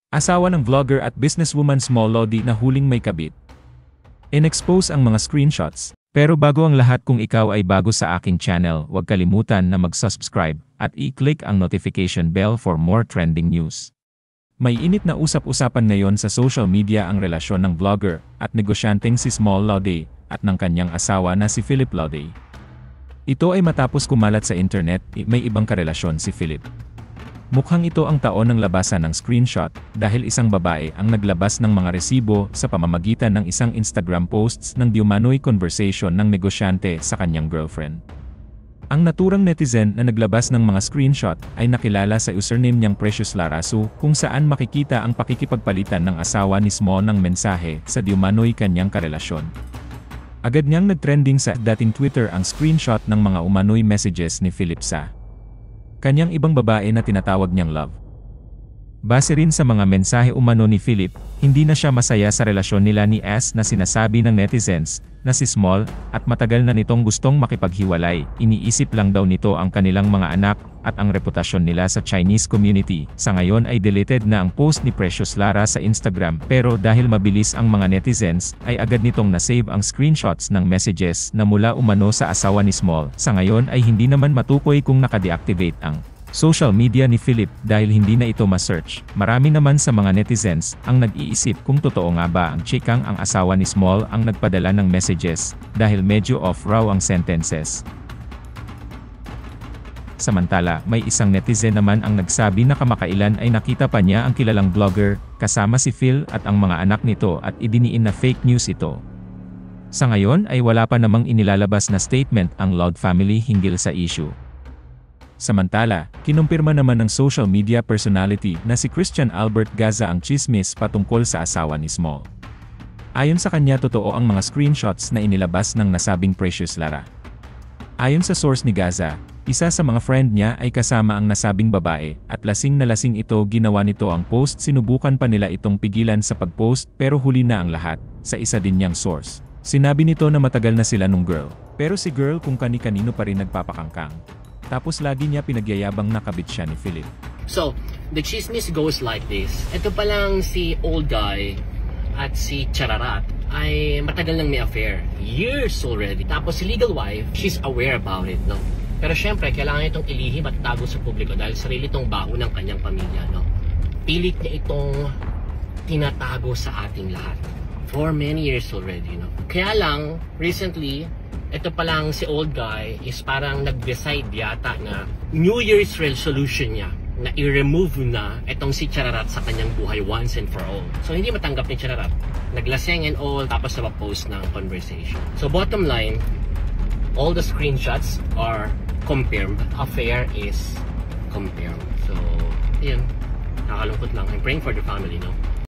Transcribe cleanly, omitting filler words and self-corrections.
Asawa ng vlogger at businesswoman Small Lodi na huling may kabit. In-expose ang mga screenshots. Pero bago ang lahat, kung ikaw ay bago sa aking channel, huwag kalimutan na mag-subscribe at i-click ang notification bell for more trending news. May init na usap-usapan ngayon sa social media ang relasyon ng vlogger at negosyanteng si Small Lodi at ng kanyang asawa na si Philip Lodi. Ito ay matapos kumalat sa internet, may ibang karelasyon si Philip. Mukhang ito ang taon ng labasan ng screenshot dahil isang babae ang naglabas ng mga resibo sa pamamagitan ng isang Instagram posts ng diumanoy conversation ng negosyante sa kanyang girlfriend. Ang naturang netizen na naglabas ng mga screenshot ay nakilala sa username niyang Precious Larasu, kung saan makikita ang pakikipagpalitan ng asawa ni Small ng mensahe sa diumanoy kanyang karelasyon. Agad niyang nagtrending sa dating Twitter ang screenshot ng mga umano'y messages ni Philip sa kanyang ibang babae na tinatawag niyang love. Base rin sa mga mensahe umano ni Philip, hindi na siya masaya sa relasyon nila ni S na sinasabi ng netizens na si Small at matagal na nitong gustong makipaghiwalay. Iniisip lang daw nito ang kanilang mga anak at ang reputasyon nila sa Chinese community. Sa ngayon ay deleted na ang post ni Precious Lara sa Instagram, pero dahil mabilis ang mga netizens, ay agad nitong nasave ang screenshots ng messages na mula umano sa asawa ni Small. Sa ngayon ay hindi naman matukoy kung naka-deactivate ang social media ni Philip dahil hindi na ito ma-search. Marami naman sa mga netizens ang nag-iisip kung totoo nga ba ang chikang ang asawa ni Small ang nagpadala ng messages dahil medyo off raw ang sentences. Samantala, may isang netizen naman ang nagsabi na kamakailan ay nakita pa niya ang kilalang vlogger kasama si Phil at ang mga anak nito at idiniin na fake news ito. Sa ngayon ay wala pa namang inilalabas na statement ang Lod family hinggil sa issue. Samantala, kinumpirma naman ng social media personality na si Christian Albert Gaza ang chismis patungkol sa asawa ni Small. Ayon sa kanya, totoo ang mga screenshots na inilabas ng nasabing Precious Lara. Ayon sa source ni Gaza, isa sa mga friend niya ay kasama ang nasabing babae at lasing na lasing ito ginawa nito ang post. Sinubukan pa nila itong pigilan sa pag-post pero huli na ang lahat. Sa isa din niyang source, sinabi nito na matagal na sila nung girl. Pero si girl kung kani-kanino pa rin nagpapakangkang. Tapos lagi niya pinagyayabang nakabit siya ni Philip. So, the chismis goes like this. Ito palang si old guy at si Chararat ay matagal nang may affair. Years already. Tapos si legal wife, she's aware about it, no? Pero syempre, kailangan itong ilihim at tago sa publiko dahil sarili itong baho ng kanyang pamilya, no? Pilit niya itong tinatago sa ating lahat. For many years already, no? Kaya lang, recently, ito palang si old guy is parang nag-decide yata na New Year's resolution niya na i-remove na itong si Chararat sa kanyang buhay once and for all. So hindi matanggap ni Chararat. Naglaseng and all, tapos napapost ng conversation. So bottom line, all the screenshots are confirmed. Affair is confirmed. So, yun. Nakakalungkot lang. I'm praying for the family, no?